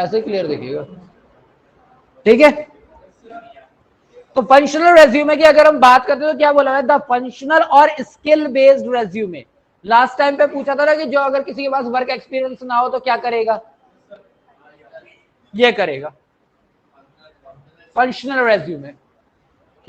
ऐसे क्लियर दिखेगा, ठीक है। तो फंक्शनल रेज्यूमे की अगर हम बात करते हैं तो क्या बोला है, द फंक्शनल और skill based resume. Last time पे पूछा था ना कि जो अगर किसी के पास वर्क एक्सपीरियंस ना हो तो क्या करेगा, ये करेगा फंक्शनल रेज्यूमे,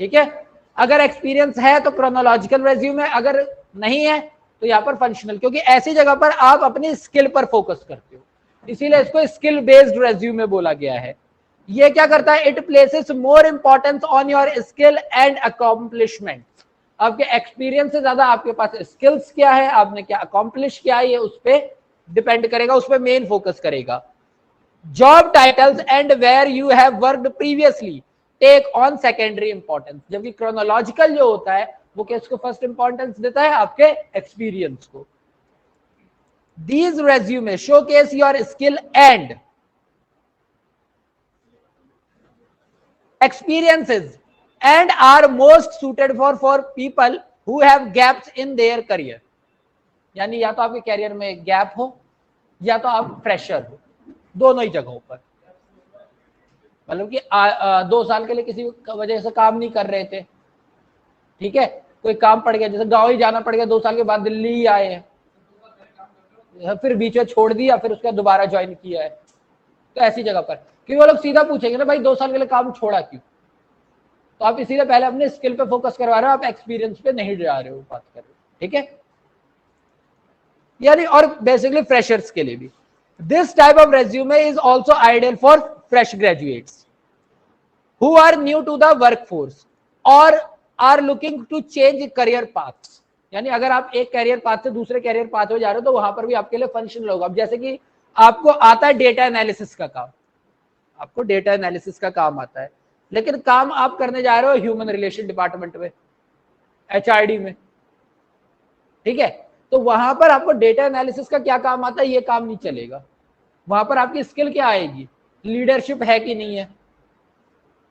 ठीक है। अगर एक्सपीरियंस है तो क्रोनोलॉजिकल रेज्यूमे, अगर नहीं है तो यहाँ पर फंक्शनल, क्योंकि ऐसी जगह पर आप अपनी स्किल पर फोकस करते हो, इसीलिए इसको स्किल बेस्ड रेज्यूमे बोला गया है। ये क्या करता है, it places more importance on your skill and accomplishment. आपके एक्सपीरियंस से ज्यादा आपके पास स्किल्स क्या है, आपने क्या अकॉम्प्लिश किया है, ये उस पर डिपेंड करेगा, उस पर मेन फोकस करेगा। Job titles and where you have worked previously take on secondary importance, जबकि क्रोनोलॉजिकल जो होता है वो किसको फर्स्ट इंपॉर्टेंस देता है, आपके एक्सपीरियंस को। These resume showcase your skill and experiences and are most suited for people who have gaps in their career। यानी या तो आपके कैरियर में गैप हो या तो आप फ्रेशर हो, दोनों ही जगहों पर। मतलब कि 2 साल के लिए किसी वजह से काम नहीं कर रहे थे, ठीक है, कोई काम पड़ गया, जैसे गांव ही जाना पड़ गया, 2 साल के बाद दिल्ली ही आए हैं, फिर बीच में छोड़ दिया, फिर उसके बाद दोबारा ज्वाइन किया है, तो ऐसी जगह पर क्योंकि वो लोग सीधा पूछेंगे ना भाई 2 साल के लिए काम छोड़ा क्यों, तो आप इसीलिए पहले अपने स्किल पे फोकस करवा रहे हो, आप एक्सपीरियंस पे नहीं जा रहे हो, बात कर रहे हो, ठीक है। यानी और बेसिकली फ्रेशर्स के लिए भी this type of resume is also ideal for fresh graduates who are new to the workforce और are looking to change career paths. यानी अगर आप एक कैरियर पाथ से दूसरे कैरियर पाथ में जा रहे हो तो वहां पर भी आपके लिए फंक्शनल होगा। अब जैसे कि आपको आता है डेटा एनालिसिस का काम, आपको डेटा एनालिसिस का काम आता है, लेकिन काम आप करने जा रहे हो ह्यूमन रिलेशन डिपार्टमेंट में, एचआरडी में, ठीक है, तो वहां पर आपको डेटा एनालिसिस का क्या काम आता है, ये काम नहीं चलेगा। वहां पर आपकी स्किल क्या आएगी, लीडरशिप है कि नहीं है,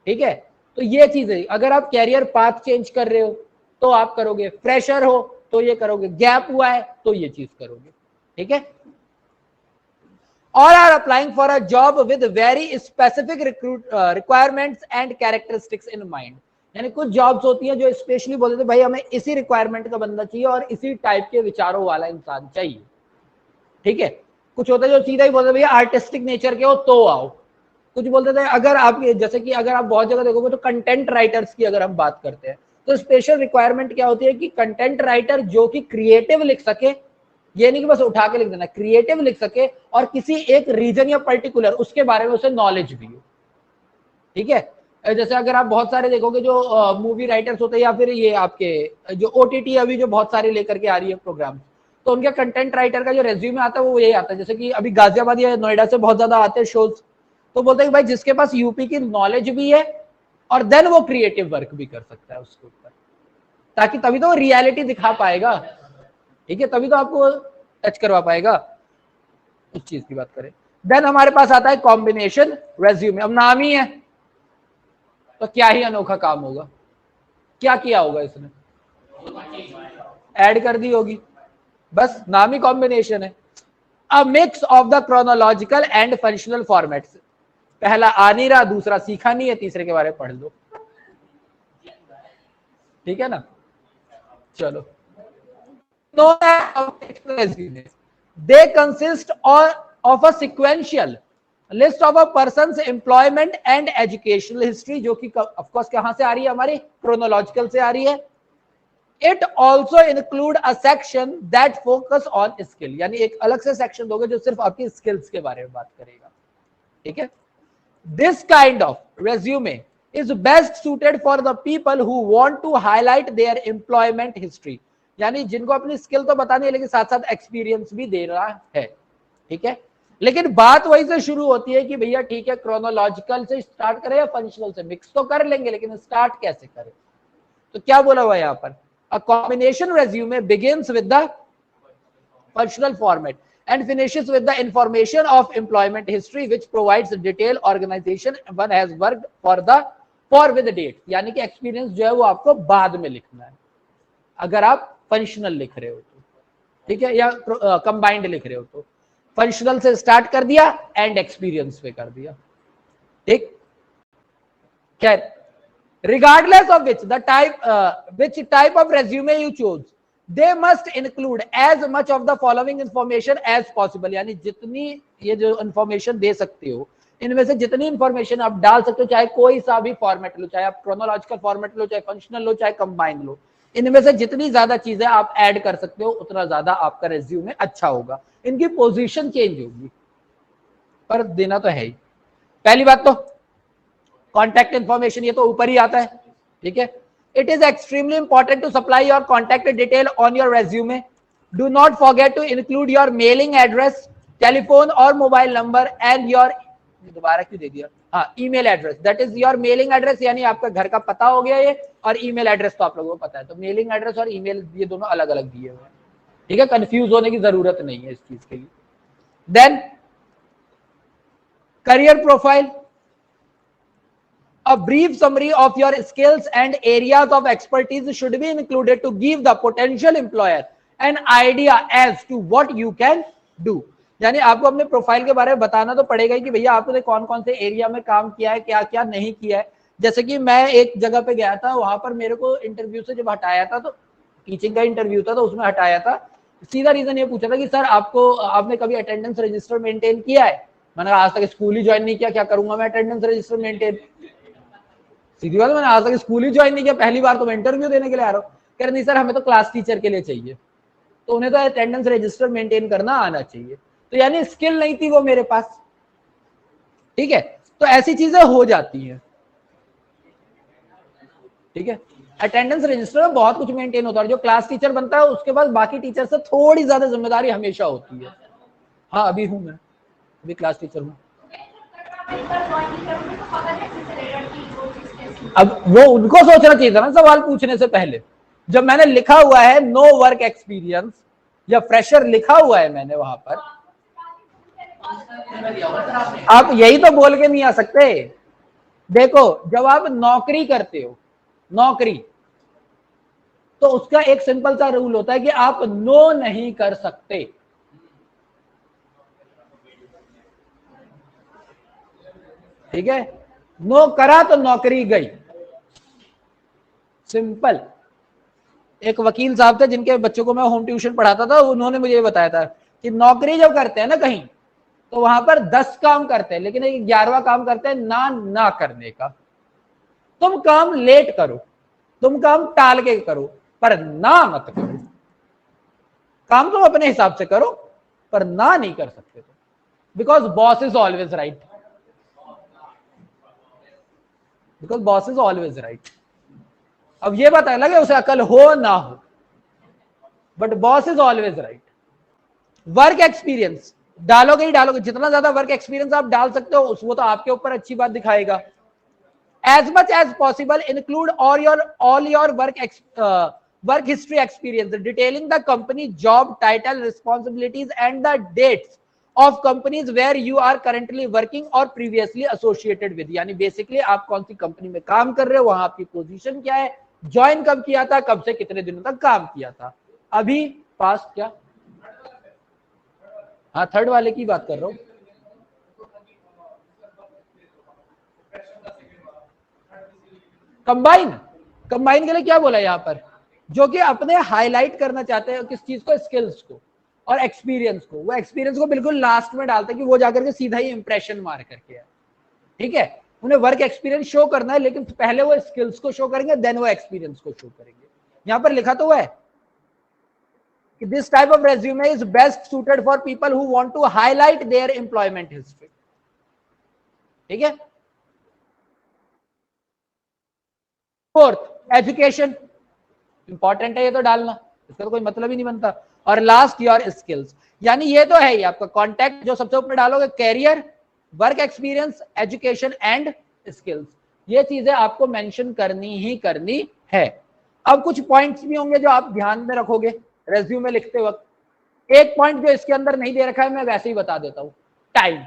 ठीक है। तो ये चीज है, अगर आप कैरियर पाथ चेंज कर रहे हो तो आप करोगे, फ्रेशर हो तो ये करोगे, गैप हुआ है तो ये चीज करोगे, ठीक है। और are applying for a job with very specific requirements and characteristics in mind. यानी कुछ जॉब्स होती हैं जो स्पेशली बोलते थे भाई हमें इसी रिक्वायरमेंट का बंदा चाहिए और इसी टाइप के विचारों वाला इंसान चाहिए, ठीक है। कुछ होता है जो सीधा ही बोलते भैया आर्टिस्टिक नेचर के हो तो आओ। कुछ बोलते थे अगर आप, जैसे कि अगर आप बहुत जगह देखोगे तो कंटेंट राइटर्स की अगर हम बात करते हैं तो स्पेशल रिक्वायरमेंट क्या होती है कि कंटेंट राइटर जो कि क्रिएटिव लिख सके, ये नहीं कि बस उठा के लिख देना, क्रिएटिव लिख सके और किसी एक रीजन या पर्टिकुलर उसके बारे में उसे नॉलेज भी हो, ठीक है। जैसे अगर आप बहुत सारे देखोगे जो मूवी राइटर्स होते हैं या फिर ये आपके जो ओटीटी अभी जो बहुत सारे लेकर के आ रही है प्रोग्राम, तो उनके कंटेंट राइटर का जो रेज्यूमे आता है वो यही आता है। जैसे कि अभी गाजियाबाद या नोएडा से बहुत ज्यादा आते हैं शोज, तो बोलते हैं कि भाई जिसके पास यूपी की नॉलेज भी है और देन वो क्रिएटिव वर्क भी कर सकता है उसके ऊपर, ताकि तभी तो वो रियलिटी दिखा पाएगा, ठीक है, तभी तो आपको टच करवा पाएगा। इस चीज की बात करें, देन हमारे पास आता है कॉम्बिनेशन रेज्यूमे। अब नाम ही है तो क्या ही अनोखा काम होगा, क्या किया होगा इसने, ऐड कर दी होगी, बस नाम ही कॉम्बिनेशन है। अ mix of the chronological and functional formats. पहला आ नहीं रहा, दूसरा सीखा नहीं है, तीसरे के बारे में पढ़ लो, ठीक है ना। चलो, they consist of a sequential list of a person's employment and educational history, जो कि of course कहां से आ रही है, हमारी chronological से आ रही है। It also include a section that focus on skill, यानी एक अलग से सेक्शन दोगे जो सिर्फ आपकी स्किल्स के बारे में बात करेगा, ठीक है। This kind of resume is best suited for the people who want to highlight their employment history, यानी जिनको अपनी स्किल तो बतानी है लेकिन साथ साथ एक्सपीरियंस भी दे रहा है, ठीक है। लेकिन बात वहीं से शुरू होती है कि भैया ठीक है क्रोनोलॉजिकल से स्टार्ट करें या फंक्शनल से, मिक्स तो कर लेंगे लेकिन स्टार्ट कैसे करें। तो क्या बोला हुआ है यहाँ पर, a combination resume begins with the functional format and finishes with the information of employment history which provides detailed organization one has worked for with the date। यानी कि एक्सपीरियंस जो है वो आपको बाद में लिखना है अगर आप फंक्शनल लिख रहे हो तो, ठीक है, या कंबाइंड लिख रहे हो तो। फंक्शनल से स्टार्ट कर दिया, एंड एक्सपीरियंस पे कर दिया। ठीक, क्या regardless of which type of resume you choose, they must include as much of the following information as possible। यानी जितनी ये जो इंफॉर्मेशन दे सकते हो, इनमें से जितनी इंफॉर्मेशन आप डाल सकते हो, चाहे कोई सा भी फॉर्मेट लो, चाहे आप क्रोनोलॉजिकल फॉर्मेट लो, चाहे फंक्शनल लो, चाहे कंबाइन लो, इनमें से जितनी ज्यादा चीजें आप ऐड कर सकते हो उतना ज्यादा आपका रेज्यूमे अच्छा होगा। इनकी पोजीशन चेंज होगी, पर देना तो है ही। पहली बात तो कॉन्टैक्ट इन्फॉर्मेशन, ये तो ऊपर ही आता है। ठीक है, it is extremely important to supply your contact detail on your resume. Do not forget to include your mailing address, telephone और मोबाइल नंबर एंड योर, दोबारा क्यों दे दिया, हाँ, email address. That is your mailing address, यानी आपका घर का पता हो गया ये, और ईमेल एड्रेस तो आप लोगों को पता है। तो मेलिंग एड्रेस और ईमेल ये दोनों अलग अलग दिए हुए हैं। ठीक है, कंफ्यूज होने की जरूरत नहीं है इस चीज के लिए। Then career profile, a brief summary of your skills and areas of expertise should be included to give the potential employer an idea as to what you can do। यानी आपको अपने प्रोफाइल के बारे में बताना तो पड़ेगा कि भैया आपने कौन कौन से एरिया में काम किया है, क्या क्या नहीं किया है। जैसे कि मैं एक जगह पे गया था, वहां पर मेरे को इंटरव्यू से जब हटाया था, तो टीचिंग का इंटरव्यू था, तो उसमें हटाया था। सीधा रीजन ये पूछा था कि सर आपने कभी अटेंडेंस रजिस्टर मेंटेन किया है। मैंने आज तक स्कूल ही ज्वाइन नहीं किया, क्या करूंगा मैं अटेंडेंस रजिस्टर मेंटेन। सीधी बात, मैंने आज तक स्कूल ही ज्वाइन नहीं किया, पहली बार तो मैं इंटरव्यू देने के लिए आ रहा हूँ। कह रहे नहीं सर, हमें तो क्लास टीचर के लिए चाहिए, तो उन्हें तो अटेंडेंस रजिस्टर मेंटेन करना आना चाहिए। तो यानी स्किल नहीं थी वो मेरे पास। ठीक है, तो ऐसी चीजें हो जाती हैं। ठीक है, अटेंडेंस रजिस्टर में बहुत कुछ मेंटेन होता है। जो क्लास टीचर बनता है उसके पास बाकी टीचर से थोड़ी ज्यादा जिम्मेदारी हमेशा होती है। हाँ, अभी हूं मैं, अभी क्लास टीचर हूँ। अब वो उनको सोचना चाहिए था ना सवाल पूछने से पहले। जब मैंने लिखा हुआ है नो वर्क एक्सपीरियंस या फ्रेशर लिखा हुआ है मैंने वहां पर, आप यही तो बोल के नहीं आ सकते। देखो, जब आप नौकरी करते हो, नौकरी, तो उसका एक सिंपल सा रूल होता है कि आप नो नहीं कर सकते। ठीक है, नो करा तो नौकरी गई, सिंपल। एक वकील साहब थे जिनके बच्चों को मैं होम ट्यूशन पढ़ाता था, उन्होंने मुझे ये बताया था कि नौकरी जब करते हैं ना कहीं, तो वहां पर 10 काम करते हैं, लेकिन 11वां काम करते हैं ना करने का। तुम काम लेट करो, तुम काम टाल के करो, पर ना मत करो। काम तुम अपने हिसाब से करो, पर ना नहीं कर सकते तुम, because boss is always right. Because boss is always right. अब ये बात अलग है उसे अकल हो ना हो, but boss is always right. Work experience डालोगे ही डालोगे, जितना ज्यादा वर्क एक्सपीरियंस आप डाल सकते हो वो तो आपके ऊपर अच्छी बात दिखाएगा। as much as possible include all your work history experience detailing the company job title, responsibilities and the dates of companies where you are currently working or previously associated with। यानी बेसिकली आप कौन सी company में काम कर रहे हो, वहां आपकी पोजीशन क्या है, ज्वाइन कब किया था, कब से कितने दिनों तक काम किया था, अभी पास्ट क्या। हाँ, थर्ड वाले की बात कर रहा हूं। कंबाइन के लिए क्या बोला यहां पर, जो कि अपने हाईलाइट करना चाहते हैं किस चीज को, स्किल्स को और एक्सपीरियंस को। वो एक्सपीरियंस को बिल्कुल लास्ट में डालते हैं कि वो जाकर के सीधा ही इंप्रेशन मार करके है। ठीक है, उन्हें वर्क एक्सपीरियंस शो करना है, लेकिन पहले वो स्किल्स को शो करेंगे, देन वो एक्सपीरियंस को शो करेंगे। यहां पर लिखा तो है कि this type of resume is best suited for people who want to highlight their employment history. ठीक है, फोर्थ, एजुकेशन इंपॉर्टेंट है, ये तो डालना, इसका तो कोई मतलब ही नहीं बनता। और लास्ट, योर स्किल्स, यानी ये तो है ही आपका कॉन्टैक्ट जो सबसे ऊपर डालोगे, career, work experience, education and skills, ये चीजें आपको मेंशन करनी ही करनी है। अब कुछ पॉइंट्स भी होंगे जो आप ध्यान में रखोगे रेज्यूमे लिखते वक्त। एक पॉइंट जो इसके अंदर नहीं दे रखा है मैं वैसे ही बता देता हूं, टाइम,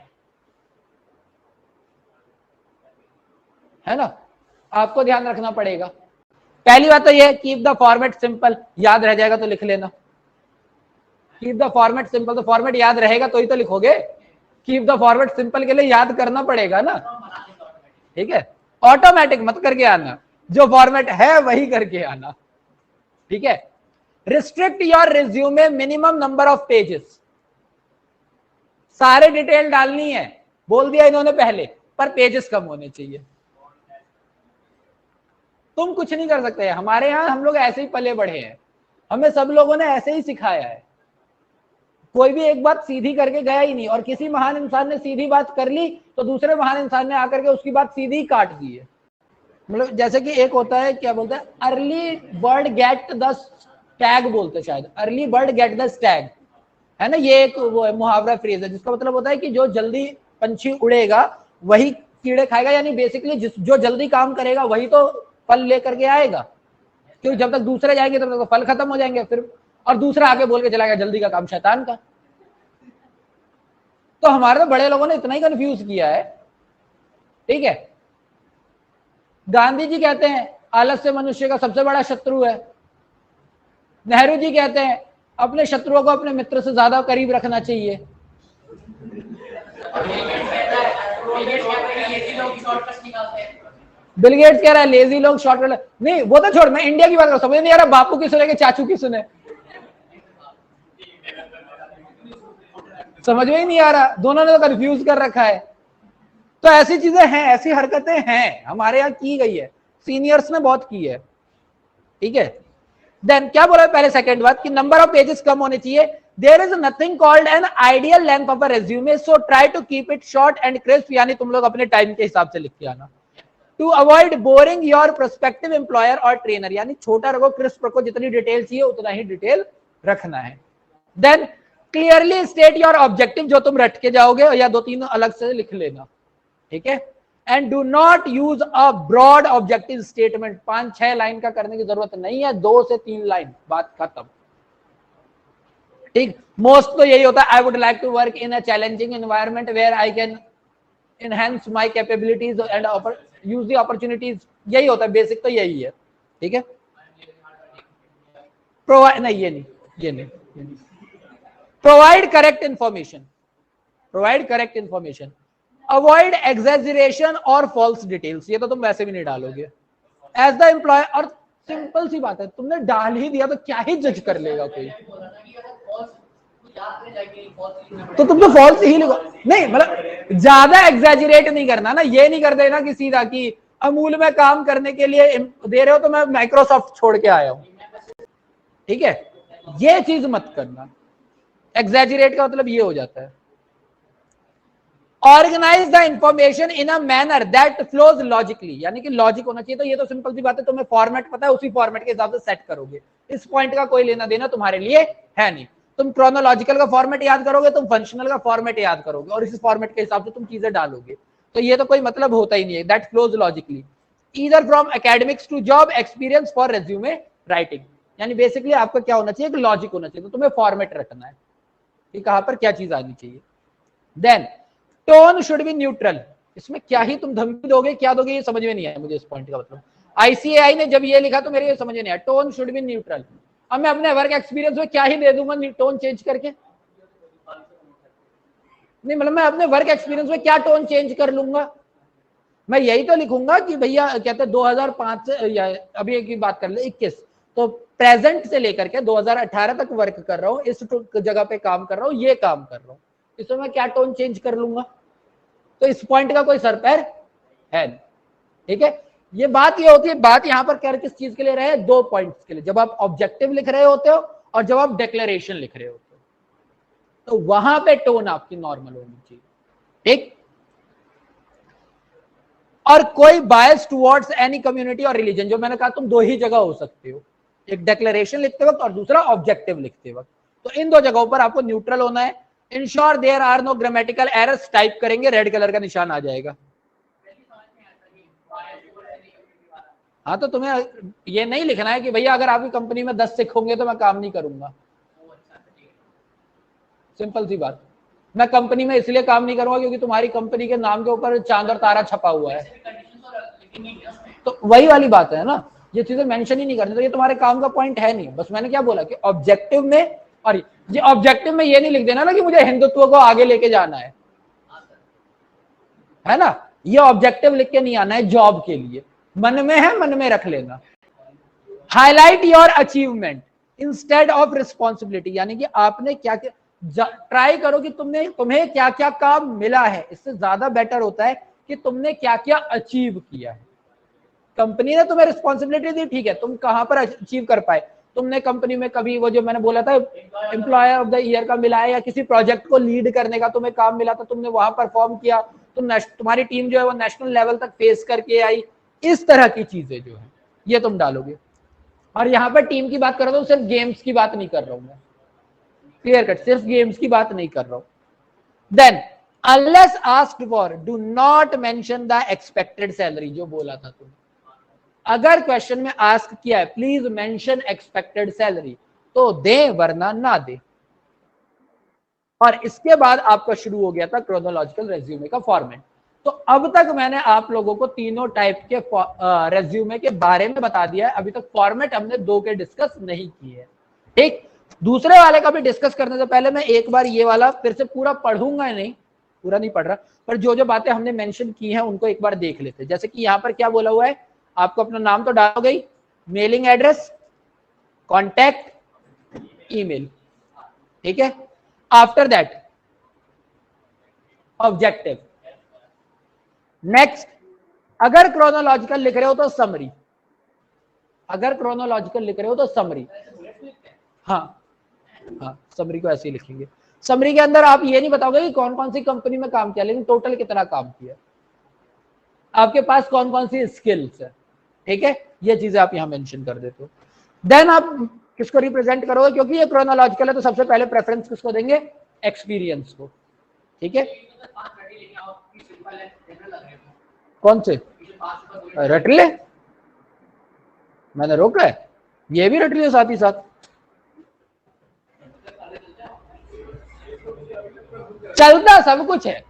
है ना, आपको ध्यान रखना पड़ेगा। पहली बात तो यह, कीप द फॉर्मेट सिंपल, याद रह जाएगा तो लिख लेना, कीप द फॉर्मेट सिंपल, तो फॉर्मेट याद रहेगा तो ही तो लिखोगे। कीप द फॉर्मेट सिंपल के लिए याद करना पड़ेगा ना, ठीक है। ऑटोमेटिक मत करके आना, जो फॉर्मेट है वही करके आना, ठीक है। Restrict your resume minimum number of pages, सारे डिटेल डालनी है, बोल दिया इन्होंने पहले, पर पेजेस कम होने चाहिए। तुम कुछ नहीं कर सकते, हमारे यहां हम लोग ऐसे ही पले बढ़े हैं, हमें सब लोगों ने ऐसे ही सिखाया है, कोई भी एक बात सीधी करके गया ही नहीं, और किसी महान इंसान ने सीधी बात कर ली तो दूसरे महान इंसान ने आकर के उसकी बात सीधी ही काट दी है। मतलब जैसे कि एक होता है, क्या बोलते हैं, early bird get the Stag बोलते हैं शायद, early bird get the Stag, है ना, ये एक वो है मुहावरा फ्रेज है, जिसका मतलब होता है कि जो जल्दी पंछी उड़ेगा वही कीड़े खाएगा, यानी बेसिकली जो जल्दी काम करेगा वही तो फल लेकर के आएगा, क्योंकि जब तक दूसरे जाएंगे तब तक तो फल खत्म हो जाएंगे फिर, और दूसरा आके बोल के चला गया जल्दी का काम शैतान का। तो हमारे तो बड़े लोगों ने इतना ही कंफ्यूज किया है, ठीक है। गांधी जी कहते हैं आलस्य मनुष्य का सबसे बड़ा शत्रु है, नेहरू जी कहते हैं अपने शत्रुओं को अपने मित्र से ज्यादा करीब रखना चाहिए। बिल गेट्स कह रहा है लेजी लोग शॉर्टकट, नहीं वो तो छोड़, मैं इंडिया की बात कर रहा हूं, समझ नहीं आ रहा बापू की सुने कि चाचू की सुने, समझ में ही नहीं आ रहा, दोनों ने तो कंफ्यूज कर रखा है। तो ऐसी चीजें हैं, ऐसी हरकतें हैं हमारे यहाँ की गई है, सीनियर्स ने बहुत की है, ठीक है। देन क्या बोला पहले सेकंड बात कि नंबर ऑफ पेजेस कम होने चाहिए। There is nothing called an ideal length of a resume, so try to keep it short and crisp, यानी तुम लोग अपने टाइम के हिसाब से लिख के आना। To avoid boring your prospective employer और ट्रेनर, यानी छोटा रखो, क्रिस्प रखो, जितनी डिटेल चाहिए उतना ही डिटेल रखना है। Then clearly state your objective, जो तुम रट के जाओगे या 2-3 अलग से लिख लेना, ठीक है। And do not use a broad objective statement, 5-6 line का करने की जरूरत नहीं है, 2 से 3 लाइन, बात खत्म, ठीक। मोस्ट तो यही होता है, I would like to work in a challenging environment where I can enhance my capabilities and use the opportunities, यही होता है, बेसिक तो यही है, ठीक है। प्रोवाइड नहीं, ये नहीं, provide correct information, provide correct information, avoid exaggeration और फॉल्स डिटेल्स, ये तो तुम वैसे भी नहीं डालोगे एज द एम्प्लॉयर, और सिंपल सी बात है, तुमने डाल ही दिया तो क्या ही जज कर लेगा कोई, तो तुम तो फॉल्स ही लिखो, नहीं मतलब ज्यादा एग्जैजरेट नहीं करना ना, ये नहीं कर देना कि सीधा कि अमूल में काम करने के लिए दे रहे हो तो मैं माइक्रोसॉफ्ट छोड़ के आया हूं, ठीक है, ये चीज मत करना, एग्जैजरेट का मतलब ये हो जाता है। Organize the information in a manner that flows logically, यानी कि लॉजिक होना चाहिए, तो ये तो सिंपल सी बात है, तुम्हें फॉर्मेट पता है, उसी फॉर्मेट के हिसाब से सेट करोगे, इस पॉइंट का कोई लेना देना तुम्हारे लिए है नहीं, तुम क्रोनोलॉजिकल का फॉर्मेट याद करोगे, तुम फंक्शनल का फॉर्मेट याद करोगे और इस फॉर्मेट के हिसाब से तुम चीजें डालोगे, तो ये तो कोई मतलब होता ही नहीं है, that flows logically, either from academics to job experience for resume writing, यानी बेसिकली आपका क्या होना चाहिए, एक लॉजिक होना चाहिए, तो तुम्हें फॉर्मेट रखना है कि कहां पर क्या चीज आनी चाहिए। Then tone should be neutral, इसमें क्या ही तुम धमकी दोगे, क्या दोगे, ये समझ में नहीं आया मुझे इस पॉइंट का मतलब, आईसीएआई ने जब ये लिखा तो मेरे ये समझ में नहीं आया, टोन शुड बी न्यूट्रल, अब मैं अपने वर्क एक्सपीरियंस में क्या ही दे दूंगा टोन चेंज करके, नहीं मतलब मैं अपने वर्क एक्सपीरियंस में क्या टोन चेंज कर लूंगा, मैं यही तो लिखूंगा कि भैया कहते हैं 2005 से, या अभी की बात कर ले 21, तो प्रेजेंट से लेकर के 2018 तक वर्क कर रहा हूँ, इस जगह पे काम कर रहा हूँ, ये काम कर रहा हूँ, इसमें मैं क्या टोन चेंज कर लूंगा, तो इस पॉइंट का कोई सर पैर है नहीं, ठीक है। ये बात ये होती है, बात यहां पर कर किस चीज के लिए रहे, 2 पॉइंट्स के लिए, जब आप ऑब्जेक्टिव लिख रहे होते हो और जब आप डिक्लेरेशन लिख रहे होते हो, तो वहां पे टोन आपकी नॉर्मल होनी चाहिए, ठीक। और कोई बायस टुवर्ड्स एनी कम्युनिटी और रिलीजन, जो मैंने कहा तुम 2 ही जगह हो सकते हो, एक डिक्लेरेशन लिखते वक्त और दूसरा ऑब्जेक्टिव लिखते वक्त, तो इन 2 जगहों पर आपको न्यूट्रल होना है। Ensure there are no grammatical errors, type करेंगे रेड कलर का निशान आ जाएगा, हाँ तो तुम्हें ये नहीं लिखना है कि भैया अगर आपकी कंपनी में 10 सिख होंगे तो मैं काम नहीं करूंगा, सिंपल सी बात, मैं कंपनी में इसलिए काम नहीं करूंगा क्योंकि तुम्हारी कंपनी के नाम के ऊपर चांद और तारा छपा हुआ है, तो वही वाली बात है ना, ये चीजें मेंशन ही नहीं करनी, तो ये तुम्हारे काम का पॉइंट है नहीं। बस मैंने क्या बोला कि ऑब्जेक्टिव में और ये ऑब्जेक्टिव में ये नहीं लिख देना ना कि मुझे हिंदुत्व को आगे लेके जाना है ना, ये ऑब्जेक्टिव लिख के नहीं आना है जॉब के लिए, मन में है मन में रख लेना। Highlight your achievement instead of responsibility, यानी कि आपने क्या क्या ट्राई करो कि तुम्हें क्या क्या काम मिला है, इससे ज्यादा बेटर होता है कि तुमने क्या क्या अचीव किया है। कंपनी ने तुम्हें रिस्पॉन्सिबिलिटी दी, ठीक है, तुम कहां पर अचीव कर पाए, तुमने कंपनी में कभी वो जो मैंने बोला था एम्प्लॉयर ऑफ द ईयर का मिला है, या किसी प्रोजेक्ट को लीड करने का तुम्हें काम मिला था, तुमने वहां परफॉर्म किया, तुम्हारी टीम जो है वो नेशनल लेवल तक फेस करके आई, इस तरह की चीजें जो है ये तुम डालोगे। और यहाँ पर टीम की बात कर रहा हूँ, सिर्फ गेम्स की बात नहीं कर रहा हूं मैं, क्लियर कट, सिर्फ गेम्स की बात नहीं कर रहा हूं। Then unless asked for do not mention the expected salary, जो बोला था तुम, अगर क्वेश्चन में आस्क किया है प्लीज मेंशन एक्सपेक्टेड सैलरी, तो दे वरना ना दे। और इसके बाद आपका शुरू हो गया था क्रोनोलॉजिकल रेज्यूमे का फॉर्मेट। तो अब तक मैंने आप लोगों को तीनों टाइप के रेज्यूमे के बारे में बता दिया है, अभी तक फॉर्मेट हमने दो के डिस्कस नहीं किए हैं, ठीक। दूसरे वाले का भी डिस्कस करने से पहले मैं एक बार ये वाला फिर से पूरा पढ़ूंगा, नहीं पूरा नहीं पढ़ रहा, पर जो जो बातें हमने मेंशन की हैं उनको एक बार देख लेते हैं। जैसे कि यहाँ पर क्या बोला हुआ है, आपको अपना नाम तो डालोगे ही, मेलिंग एड्रेस, कॉन्टैक्ट, ईमेल, ठीक है। आफ्टर दैट ऑब्जेक्टिव, नेक्स्ट अगर क्रोनोलॉजिकल लिख रहे हो तो समरी, अगर क्रोनोलॉजिकल लिख रहे हो तो समरी, हाँ हाँ समरी को ऐसे ही लिखेंगे। समरी के अंदर आप ये नहीं बताओगे कि कौन कौन सी कंपनी में काम किया, लेकिन टोटल कितना काम किया, आपके पास कौन कौन सी स्किल्स है, ठीक है, ये चीजें आप यहां मेंशन कर देते हो। देन आप किसको रिप्रेजेंट करोगे, क्योंकि ये क्रोनोलॉजिकल है तो सबसे पहले प्रेफरेंस किसको देंगे, एक्सपीरियंस को, ठीक है। कौन से रट ले, मैंने रोका है, ये भी रट लिया साथ ही साथ, चलता सब कुछ है,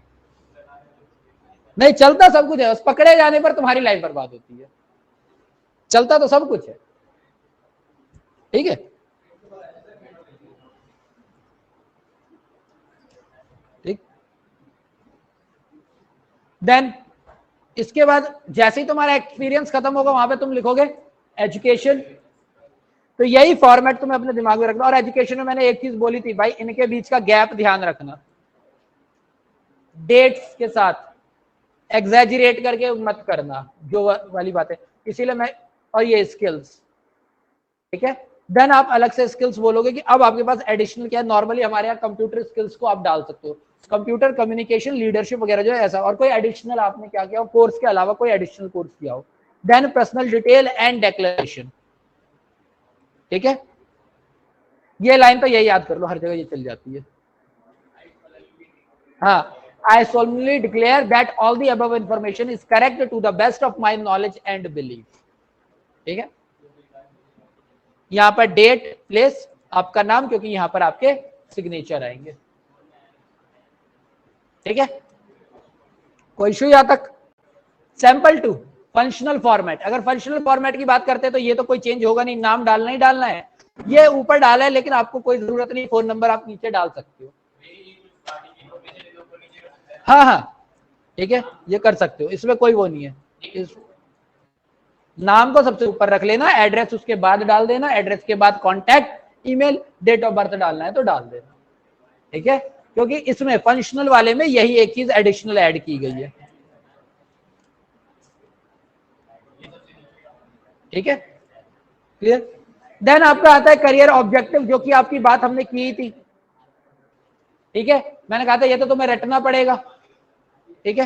नहीं चलता सब कुछ है, बस पकड़े जाने पर तुम्हारी लाइफ बर्बाद होती है, चलता तो सब कुछ है, ठीक है, ठीक। देन इसके बाद जैसे ही तुम्हारा एक्सपीरियंस खत्म होगा वहां पे तुम लिखोगे एजुकेशन, तो यही फॉर्मेट तुम्हें अपने दिमाग में रखना। और एजुकेशन में मैंने एक चीज बोली थी भाई, इनके बीच का गैप ध्यान रखना, डेट्स के साथ एग्जैजरेट करके मत करना, जो वाली बात है, इसीलिए मैं, और ये स्किल्स, ठीक है। देन आप अलग से स्किल्स बोलोगे कि अब आपके पास एडिशनल क्या है, नॉर्मली हमारे यहाँ कंप्यूटर स्किल्स को आप डाल सकते हो, कंप्यूटर कम्युनिकेशन लीडरशिप वगैरह जो है ऐसा, और कोई एडिशनल आपने क्या किया हो कोर्स के अलावा, कोई एडिशनल कोर्स किया हो। Then personal detail and declaration, ठीक है, ये लाइन तो यही याद कर लो, हर जगह ये चल जाती है। हाँ, I solemnly declare that all the above information is correct to the best of my knowledge and belief, ठीक है। यहां पर डेट, प्लेस, आपका नाम, क्योंकि यहां पर आपके सिग्नेचर आएंगे, ठीक है। कोई इशू यहां तक। सैंपल 2 फंक्शनल फॉर्मेट, अगर फंक्शनल फॉर्मेट की बात करते हैं तो ये तो कोई चेंज होगा नहीं, नाम डालना ही डालना है, ये ऊपर डाला है, लेकिन आपको कोई जरूरत नहीं, फोन नंबर आप नीचे डाल सकते हो, हाँ हाँ ठीक है, ये कर सकते हो, इसमें कोई वो नहीं है। इस नाम को सबसे ऊपर रख लेना, एड्रेस उसके बाद डाल देना, एड्रेस के बाद contact, email, date of birth डालना है तो डाल देना, ठीक है, क्योंकि इसमें फंक्शनल वाले में यही एक चीज एडिशनल ऐड की गई है, ठीक है, क्लियर। देन आपका आता है करियर ऑब्जेक्टिव, जो कि आपकी बात हमने की थी, ठीक है, मैंने कहा था ये तो तुम्हें रटना पड़ेगा, ठीक है,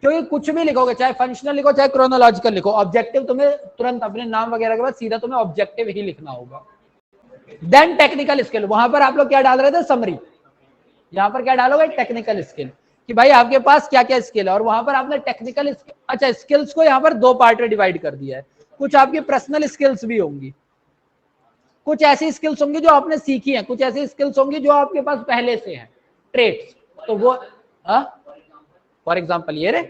क्योंकि कुछ भी लिखोगे, चाहे फंक्शनल लिखो चाहे क्रोनोलॉजिकल लिखो, ऑब्जेक्टिव तुम्हें तुरंत अपने नाम वगैरह के बाद सीधा तुम्हें ऑब्जेक्टिव ही लिखना होगा। देन टेक्निकल स्किल, वहां पर आप लोग क्या डाल रहे थे, समरी, यहां पर क्या डालोगे, टेक्निकल स्किल, कि भाई आपके पास क्या क्या स्किल है, और वहां पर आपने टेक्निकल, अच्छा स्किल्स को यहाँ पर दो पार्ट में डिवाइड कर दिया है, कुछ आपकी पर्सनल स्किल्स भी होंगी, कुछ ऐसी स्किल्स होंगी जो आपने सीखी है, कुछ ऐसी स्किल्स होंगी जो आपके पास पहले से हैं, ट्रेड्स, तो वो फॉर एग्जाम्पल ये रे,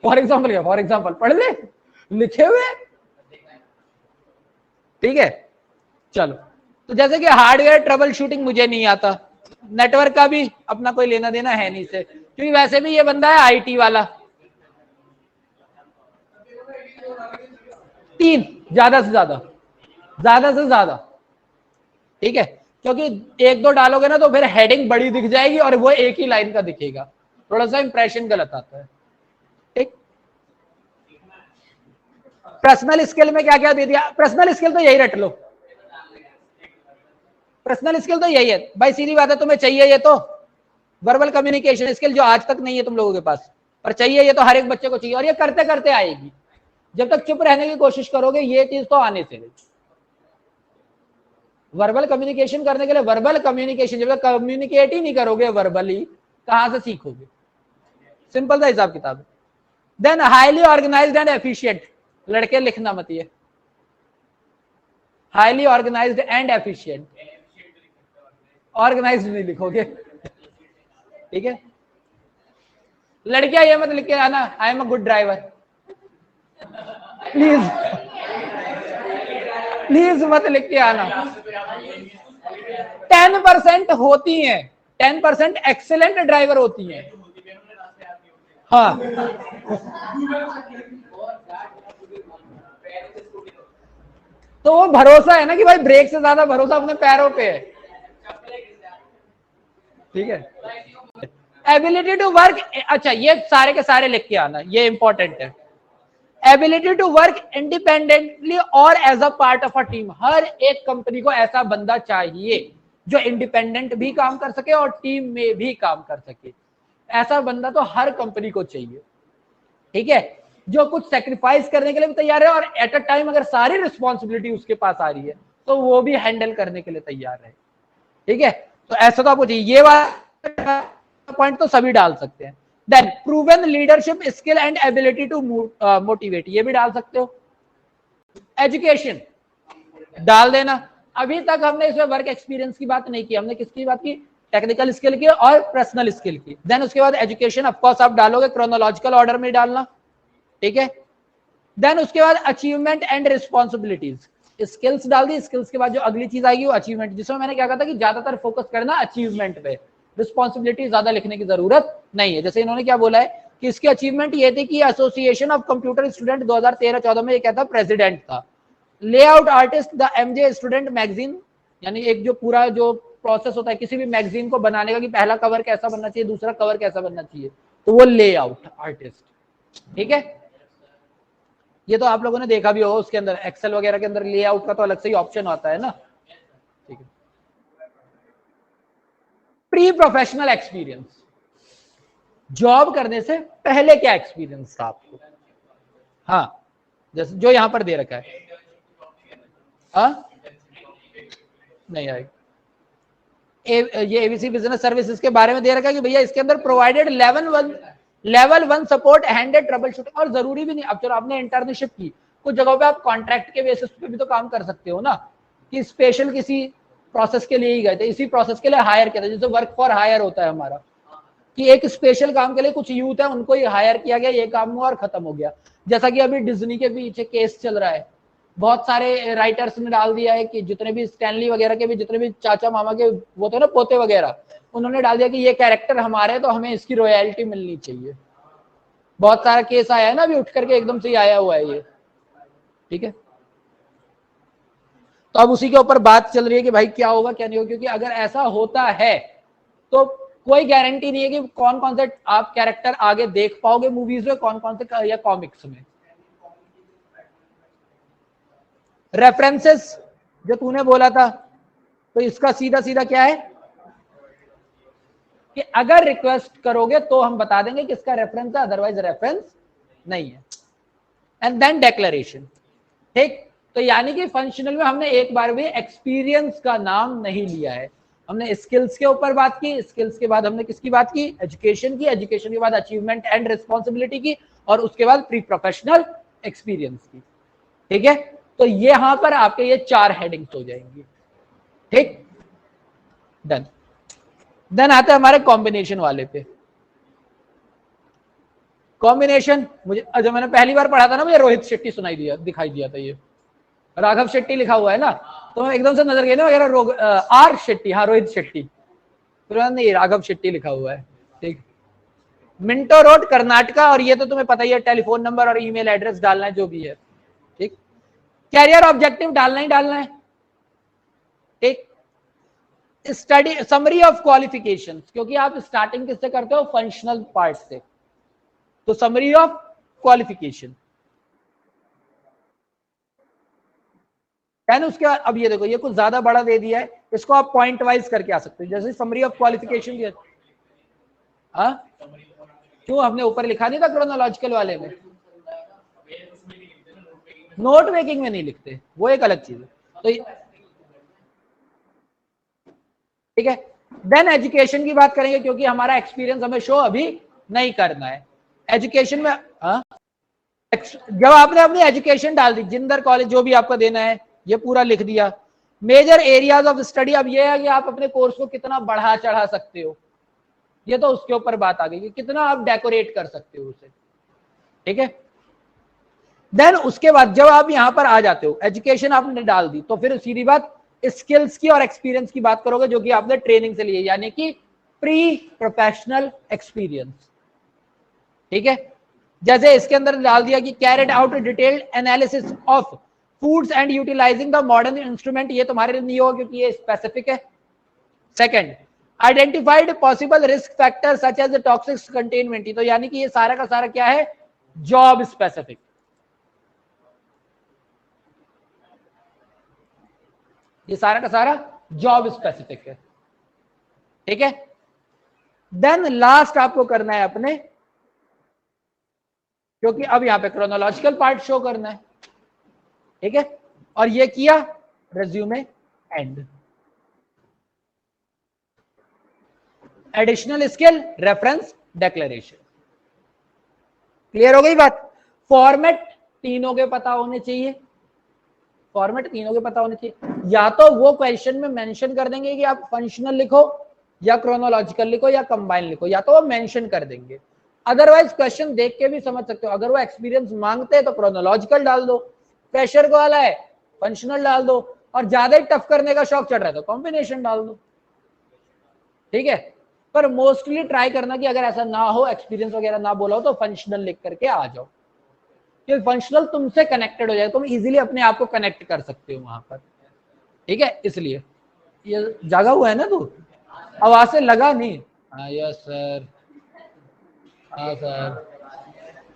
फॉर एग्जाम्पल क्या, फॉर एग्जाम्पल पढ़ ले, लिखे हुए, ठीक है, चलो तो जैसे कि हार्डवेयर ट्रबल शूटिंग मुझे नहीं आता, नेटवर्क का भी अपना कोई लेना देना है नहीं से, क्योंकि वैसे भी ये बंदा है आईटी वाला। 3 ज्यादा से ज्यादा, ज्यादा से ज्यादा, ठीक है, क्योंकि 1-2 डालोगे ना तो फिर हेडिंग बड़ी दिख जाएगी और वो एक ही लाइन का दिखेगा, थोड़ा सा इंप्रेशन गलत आता है। ठीक, पर्सनल स्किल में क्या क्या दे दिया, पर्सनल स्किल तो यही रट लो, पर्सनल स्किल तो यही है भाई, सीधी बात है, तुम्हें चाहिए ये तो वर्बल कम्युनिकेशन स्किल, जो आज तक नहीं है तुम लोगों के पास, पर चाहिए ये तो हर एक बच्चे को चाहिए, और ये करते करते आएगी। जब तक चुप रहने की कोशिश करोगे ये चीज तो आने से, वर्बल कम्युनिकेशन करने के लिए, वर्बल कम्युनिकेशन जब तक कम्युनिकेट ही नहीं करोगे वर्बली, कहां से सीखोगे? सिंपल सा हिसाब किताब है। Then highly organized and efficient, लड़के लिखना मत ये, highly organized and efficient, organized नहीं लिखोगे, ठीक है। लड़कियां ये मत लिख के आना I am a good driver, please please मत लिख के आना। 10% होती हैं, 10% एक्सेलेंट ड्राइवर होती हैं, हाँ। तो वो भरोसा है ना कि भाई ब्रेक से ज्यादा भरोसा अपने पैरों पे है, ठीक है। एबिलिटी टू वर्क, अच्छा ये सारे के सारे लिख के आना, ये इंपॉर्टेंट है। एबिलिटी टू वर्क इंडिपेंडेंटली और as a part of a team, हर एक कंपनी को ऐसा बंदा चाहिए जो इंडिपेंडेंट भी काम कर सके और टीम में भी काम कर सके, ऐसा बंदा तो हर कंपनी को चाहिए, ठीक है, जो कुछ सेक्रीफाइस करने के लिए भी तैयार है, और एट अ टाइम अगर सारी रिस्पॉन्सिबिलिटी उसके पास आ रही है तो वो भी हैंडल करने के लिए तैयार है, ठीक है। तो ऐसा तो आपको चाहिए, ये वाला पॉइंट तो सभी डाल सकते हैं। Then proven leadership skill and ability to motivate, ये भी डाल सकते हो। एजुकेशन डाल देना, अभी तक हमने इसमें वर्क एक्सपीरियंस की बात नहीं की, हमने किसकी बात की, टेक्निकल स्किल की और पर्सनल स्किल की। देन उसके बाद एजुकेशन ऑफ कोर्स आप डालोगे, क्रोनोलॉजिकल ऑर्डर में डालना, ठीक है। देन उसके बाद अचीवमेंट एंड रिस्पॉन्सिबिलिटीज, स्किल्स डाल दी, स्किल्स के बाद जो अगली चीज आएगी वो अचीवमेंट, जिसमें मैंने क्या कहा था कि ज्यादातर फोकस करना अचीवमेंट पे, रिस्पॉन्सिबिलिटी ज्यादा लिखने की जरूरत नहीं है। जैसे इन्होंने क्या बोला है कि इसकी अचीवमेंट ये थी कि एसोसिएशन ऑफ कंप्यूटर स्टूडेंट 2013-14 में ये क्या था, प्रेसिडेंट था। Layout artist the MJ student magazine, यानी एक जो पूरा जो प्रोसेस होता है किसी भी मैगजीन को बनाने का कि पहला कवर कैसा बनना चाहिए, दूसरा कवर कैसा बनना चाहिए, तो वो लेआउट आर्टिस्ट, ठीक है। ये तो आप लोगों ने देखा भी होगा, उसके अंदर एक्सेल वगैरह के अंदर लेआउट का तो अलग से ही ऑप्शन आता है ना, ठीक है। प्री प्रोफेशनल एक्सपीरियंस, जॉब करने से पहले क्या एक्सपीरियंस था आपको, हाँ, जैसे जो यहां पर दे रखा है, हाँ नहीं आएगा। ये एबीसी बिजनेस सर्विसेज के बारे में दे रखा है कि भैया इसके अंदर provided level 1 support handed trouble shooting, और जरूरी भी नहीं, अब चलो आपने इंटर्नशिप की, कुछ जगहों पे आप कॉन्ट्रैक्ट के बेसिस पे भी तो काम कर सकते हो ना, कि स्पेशल किसी प्रोसेस के लिए ही गए थे, इसी प्रोसेस के लिए हायर किया था, जैसे वर्क फॉर हायर होता है हमारा, कि एक स्पेशल काम के लिए कुछ यूथ है उनको ही हायर किया गया, ये काम हुआ और खत्म हो गया। जैसा कि अभी डिज्नी के पीछे केस चल रहा है, बहुत सारे राइटर्स ने डाल दिया है कि जितने भी स्टैनली वगैरह के भी जितने भी चाचा मामा के वो थे ना पोते वगैरह, उन्होंने डाल दिया कि ये कैरेक्टर हमारे, तो हमें इसकी रॉयल्टी मिलनी चाहिए। बहुत सारा केस आया है ना अभी उठ करके एकदम से ही आया हुआ है ये, ठीक है। तो अब उसी के ऊपर बात चल रही है कि भाई क्या होगा क्या नहीं होगा, क्योंकि अगर ऐसा होता है तो कोई गारंटी नहीं है कि कौन कौन से आप कैरेक्टर आगे देख पाओगे मूवीज में, कौन कौन से या कॉमिक्स में। रेफरेंसेस जो तूने बोला था, तो इसका सीधा सीधा क्या है कि अगर रिक्वेस्ट करोगे तो हम बता देंगे कि इसका रेफरेंस है, अदरवाइज रेफरेंस नहीं है। एंड देन डेक्लेरेशन, ठीक। तो यानी कि फंक्शनल में हमने एक बार भी एक्सपीरियंस का नाम नहीं लिया है, हमने स्किल्स के ऊपर बात की, स्किल्स के बाद हमने किसकी बात की, एजुकेशन की, एजुकेशन के बाद अचीवमेंट एंड रिस्पॉन्सिबिलिटी की, और उसके बाद प्री प्रोफेशनल एक्सपीरियंस की, ठीक है। तो यहां पर आपके ये 4 हेडिंग्स हो जाएंगी, ठीक, डन। देन आते हैं हमारे कॉम्बिनेशन वाले पे। कॉम्बिनेशन मुझे जब मैंने पहली बार पढ़ा था ना, मुझे रोहित शेट्टी सुनाई दिया दिखाई दिया था ये, राघव शेट्टी लिखा हुआ है ना, तो एकदम से नजर गई ना वगैरह, आर शेट्टी, हाँ रोहित शेट्टी, नहीं राघव शेट्टी लिखा हुआ है। ठीक, मिंटो रोड कर्नाटका, और ये तो तुम्हें पता ही है, टेलीफोन नंबर और ईमेल एड्रेस डालना है जो भी है। ठीक, कैरियर ऑब्जेक्टिव डालना ही डालना है। ठीक, स्टडी समरी ऑफ क्वालिफिकेशन, क्योंकि आप स्टार्टिंग किससे करते हो, फंक्शनल पार्ट से, तो समरी ऑफ क्वालिफिकेशन। उसके बाद अब ये देखो, ये कुछ ज्यादा बड़ा दे दिया है, इसको आप पॉइंट वाइज करके आ सकते हो, जैसे समरी ऑफ क्वालिफिकेशन दिया। हाँ, क्यों हमने ऊपर लिखा नहीं था क्रोनोलॉजिकल वाले में? नोट मेकिंग में नहीं लिखते, वो एक अलग चीज है। तो ठीक है, देन एजुकेशन की बात करेंगे, क्योंकि हमारा एक्सपीरियंस हमें शो अभी नहीं करना है एजुकेशन में। जब आपने अपनी एजुकेशन डाल दी, जिंदर कॉलेज जो भी आपका देना है, ये पूरा लिख दिया। मेजर एरियाज ऑफ स्टडी, अब ये है कि आप अपने कोर्स को कितना बढ़ा चढ़ा सकते हो, ये तो उसके ऊपर बात आ गई कि कितना आप डेकोरेट कर सकते हो उसे। ठीक है, देन उसके बाद जब आप यहां पर आ जाते हो, एजुकेशन आपने डाल दी, तो फिर सीधी बात स्किल्स की और एक्सपीरियंस की बात करोगे, जो कि आपने ट्रेनिंग से लिए, यानी कि प्री प्रोफेशनल एक्सपीरियंस। ठीक है, जैसे इसके अंदर डाल दिया कि carried out detailed analysis of foods and utilizing the modern instrument, ये तुम्हारे लिए नहीं होगा क्योंकि ये स्पेसिफिक है। Second, identified possible risk factor such as toxic containment, तो यानी कि ये सारा का सारा क्या है, जॉब स्पेसिफिक। ये सारा का सारा जॉब स्पेसिफिक है। ठीक है, देन लास्ट आपको करना है अपने, क्योंकि अब यहां पे क्रोनोलॉजिकल पार्ट शो करना है। ठीक है, और ये किया, resume and. Additional skill, reference, declaration. Clear हो गई बात? फॉर्मेट तीनों के पता होने चाहिए, फॉर्मेट तीनों के पता होने चाहिए। या तो वो क्वेश्चन में मेंशन कर देंगे कि आप फंक्शनल लिखो या क्रोनोलॉजिकल लिखो या कंबाइन लिखो, या तो वो मेंशन कर देंगे। अदरवाइज क्वेश्चन देख के भी समझ सकते हो, अगर वो एक्सपीरियंस मांगते हैं तो क्रोनोलॉजिकल डाल दो, प्रेशर को वाला है फंक्शनल डाल दो, और ज्यादा ही टफ करने का शौक चढ़ रहा है तो कॉम्बिनेशन डाल दो। ठीक है, पर मोस्टली ट्राई करना कि अगर ऐसा ना हो, एक्सपीरियंस वगैरह ना बोला हो, तो फंक्शनल लिख करके आ जाओ, क्योंकि फंक्शनल तुमसे कनेक्टेड हो जाएगा, तुम इजीली अपने आप को कनेक्ट कर सकते हो वहां पर। ठीक है, इसलिए ये जागा हुआ है ना तू, आवाज से लगा नहीं। हाँ यस सर, हाँ सर,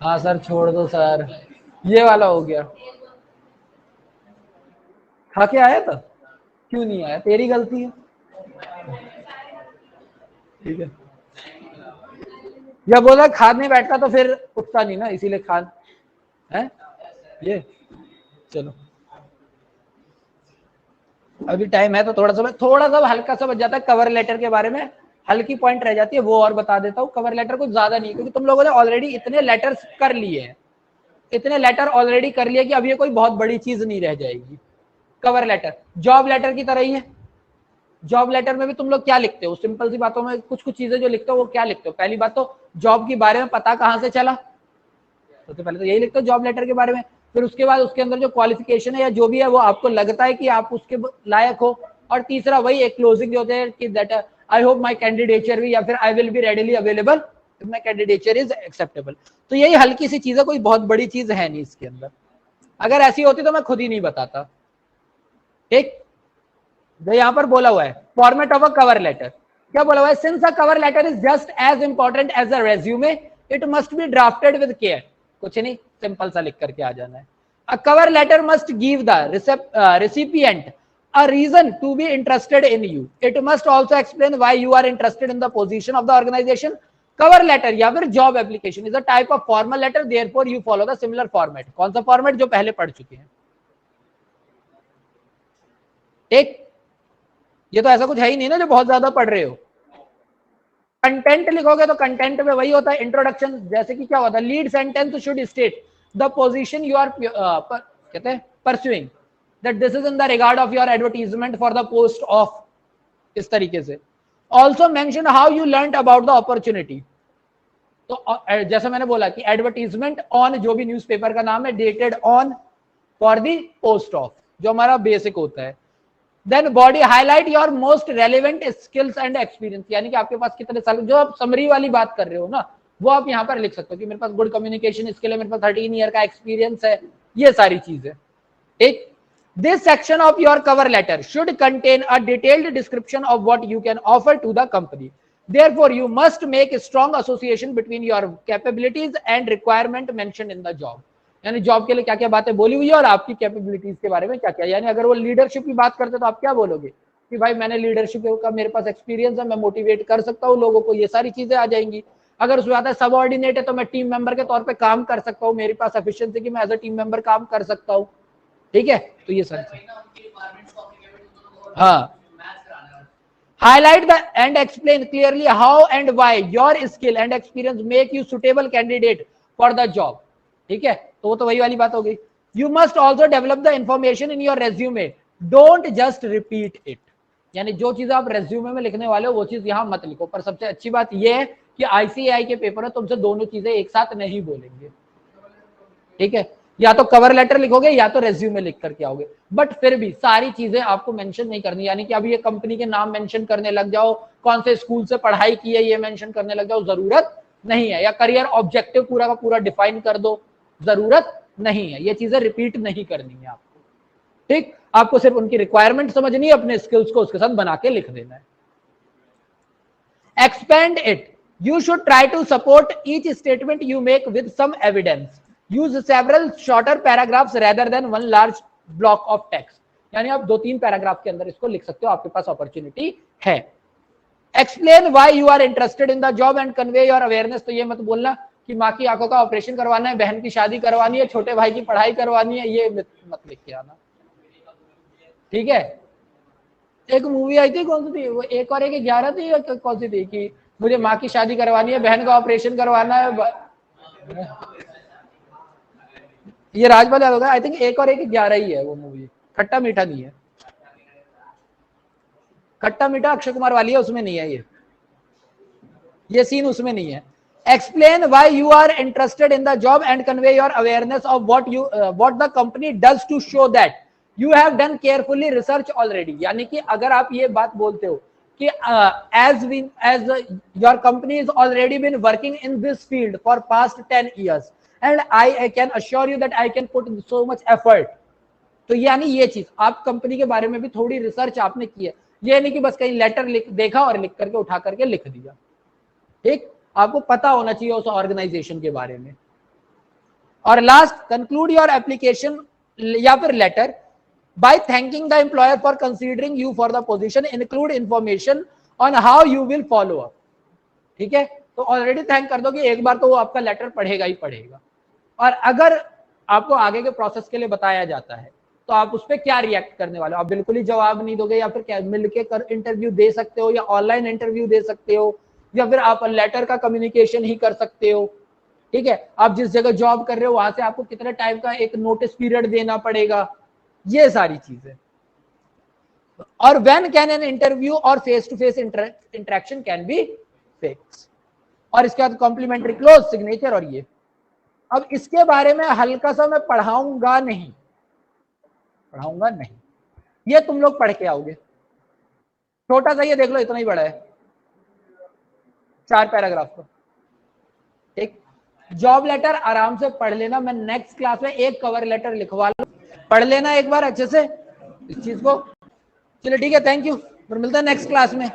हाँ सर छोड़ दो सर, ये वाला हो गया। खा के आया था, क्यों नहीं आया, तेरी गलती है। ठीक है, जब बोला खाने बैठता तो फिर उठता नहीं ना, इसीलिए खान है ये। चलो अभी टाइम है तो थोड़ा सा हल्का सा बच जाता है। कवर लेटर के बारे में हल्की पॉइंट रह जाती है, वो और बता देता हूँ। कवर लेटर कुछ ज्यादा नहीं, क्योंकि तुम लोगों ने ऑलरेडी इतने लेटर्स कर लिए हैं, इतने लेटर ऑलरेडी कर लिए कि अब ये कोई बहुत बड़ी चीज नहीं रह जाएगी। कवर लेटर जॉब लेटर की तरह ही है। जॉब लेटर में भी तुम लोग क्या लिखते हो, सिंपल सी बातों में कुछ कुछ चीजें जो लिखते हो वो क्या लिखते हो। पहली बात तो जॉब के बारे में पता कहाँ से चला, सबसे पहले तो यही लिखते हो जॉब लेटर के बारे में। फिर उसके बाद उसके अंदर जो क्वालिफिकेशन है या जो भी है वो आपको लगता है कि आप उसके लायक हो। और तीसरा वही एक क्लोजिंग जो होते हैं कि that I hope my candidature भी, या फिर I will be readily available if my candidature is acceptable. तो यही हल्की सी चीज है, कोई बहुत बड़ी चीज है नहीं इसके अंदर। अगर ऐसी होती तो मैं खुद ही नहीं बताता। ठीक, जो यहाँ पर बोला हुआ है format of a cover letter, क्या बोला हुआ है, since a cover letter is just as important as a resume it must be drafted with care. कुछ नहीं, सिंपल सा लिख करके आ जाना है। A cover letter must give the recipient a reason to be interested in you. It must also explain why you are interested in the position of the organization. Cover letter या फिर job application is a type of formal letter, therefore you follow the similar format. कौन सा format, जो पहले पढ़ चुके हैं। ठीक, ये तो ऐसा कुछ है ही नहीं ना जो बहुत ज्यादा पढ़ रहे हो। कंटेंट लिखोगे तो कंटेंट में वही होता है, इंट्रोडक्शन। जैसे कि क्या होता है, lead sentence should state the position you are कहते हैं pursuing, that this is in the regard of your advertisement for the post of, इस तरीके से। Also mention how you learn about the opportunity. तो जैसे मैंने बोला कि एडवर्टीजमेंट ऑन जो भी न्यूज़पेपर का नाम है, dated on for the post of, जो हमारा बेसिक होता है। Then body highlight your most relevant skills and experience, यानी कि आपके पास कितने साल, जो आप समरी वाली बात कर रहे हो ना, वो आप यहाँ पर लिख सकते हो कि मेरे पास गुड कम्युनिकेशन स्किल है, मेरे पास 13 ईयर का एक्सपीरियंस है, ये सारी चीजें। ठीक, this section of your cover letter should contain a detailed description of what you can offer to the company. Therefore, you must make a strong association between your capabilities and requirement mentioned in the job. यानी job के लिए क्या क्या बातें बोली हुई है और आपकी कैपेबिलिटीज के बारे में क्या क्या, यानी अगर वो लीडरशिप की बात करते तो आप क्या बोलोगे कि भाई मैंने लीडरशिप का मेरे पास एक्सपीरियंस है, मैं मोटिवेट कर सकता हूँ लोगों को, ये सारी चीजें आ जाएंगी। अगर उसमें आता है सबऑर्डिनेट है तो मैं टीम मेंबर के तौर पे काम कर सकता हूँ, मेरे पास एफिशिएंसी की मैं एज अ टीम मेंबर काम कर सकता हूँ। ठीक है, तो ये सारी, हाँ, highlight the and explain clearly how and why your skill and experience make you suitable candidate for the job. ठीक है, तो वो तो वही वाली बात हो गई। You must also develop the information in your resume. Don't just repeat it. यानी जो चीज आप रेज्यूमे में लिखने वाले हो वो चीज यहाँ मत लिखो। पर सबसे अच्छी बात ये है कि ICAI के पेपर में तुमसे दोनों चीजें एक साथ नहीं बोलेंगे। ठीक है, या तो कवर लेटर लिखोगे या तो रेज्यूमे लिख करके आओगे, बट फिर भी सारी चीजें आपको मेंशन नहीं करनी, यानी कि अभी ये कंपनी के नाम मेंशन करने लग जाओ, कौन से स्कूल से पढ़ाई की है ये मेंशन करने लग जाओ, जरूरत नहीं है। या करियर ऑब्जेक्टिव पूरा का पूरा डिफाइन कर दो, जरूरत नहीं है। ये चीजें रिपीट नहीं करनी है आपको। ठीक, आपको सिर्फ उनकी रिक्वायरमेंट समझनी है, अपने स्किल्स को उसके साथ बना के लिख देना है। Expand it, you should try to support each statement you make with some evidence. Use several shorter paragraphs rather than one large block of text. यानी आप 2-3 पैराग्राफ के अंदर इसको लिख सकते हो, आपके पास अपॉर्चुनिटी है। Explain why you are interested in the job and convey your awareness. तो ये मत बोलना कि माँ की आंखों का ऑपरेशन करवाना है, बहन की शादी करवानी है, छोटे भाई की पढ़ाई करवानी है, ये मत लिख के आना। ठीक है, एक मूवी आई थी, कौन सी थी वो, 1 और 1 11 थी, कौन सी थी, कि मुझे माँ की शादी करवानी है, बहन का ऑपरेशन करवाना है। ये राजपाल यादव का, आई थिंक 1 और 1 11 ही है वो मूवी, खट्टा मीठा नहीं है। खट्टा मीठा अक्षय कुमार वाली है, उसमें नहीं है ये सीन उसमें नहीं है। Explain why you are interested in the job and convey your awareness of what the company does to show that you have done carefully research already. यानी कि अगर आप ये बात बोलते हो कि as your company is already been working in this field for past 10 years and I can assure you that I can put so much effort, तो यानी ये चीज आप कंपनी के बारे में भी थोड़ी रिसर्च आपने की है, ये नहीं कि बस कहीं लेटर देखा और लिख करके उठा करके लिख दिया। ठीक, आपको पता होना चाहिए उस ऑर्गेनाइजेशन के बारे में। और लास्ट, कंक्लूड योर एप्लीकेशन या फिर letter by thanking the employer for considering you for the position, include information on how you will follow up. ठीक है, तो ऑलरेडी थैंक कर दो कि एक बार तो वो आपका लेटर पढ़ेगा ही पढ़ेगा। और अगर आपको आगे के प्रोसेस के लिए बताया जाता है तो आप उस पर क्या रिएक्ट करने वाले हो, आप बिल्कुल ही जवाब नहीं दोगे, या फिर क्या मिलके कर इंटरव्यू दे सकते हो, या ऑनलाइन इंटरव्यू दे सकते हो, या फिर आप लेटर का कम्युनिकेशन ही कर सकते हो। ठीक है, आप जिस जगह जॉब कर रहे हो वहां से आपको कितने टाइम का एक नोटिस पीरियड देना पड़ेगा, ये सारी चीजें। और व्हेन कैन एन इंटरव्यू और face to face interaction can be fix. और इसके बाद कॉम्प्लीमेंट्री क्लोज, सिग्नेचर और ये। अब इसके बारे में हल्का सा मैं पढ़ाऊंगा नहीं, ये तुम लोग पढ़ के आओगे। छोटा सा ये देख लो, इतना ही बड़ा है, 4 पैराग्राफ का। ठीक, जॉब लेटर आराम से पढ़ लेना, मैं नेक्स्ट क्लास में एक कवर लेटर लिखवा लूं, पढ़ लेना एक बार अच्छे से इस चीज को। चलो ठीक है, थैंक यू, फिर मिलते हैं नेक्स्ट क्लास में।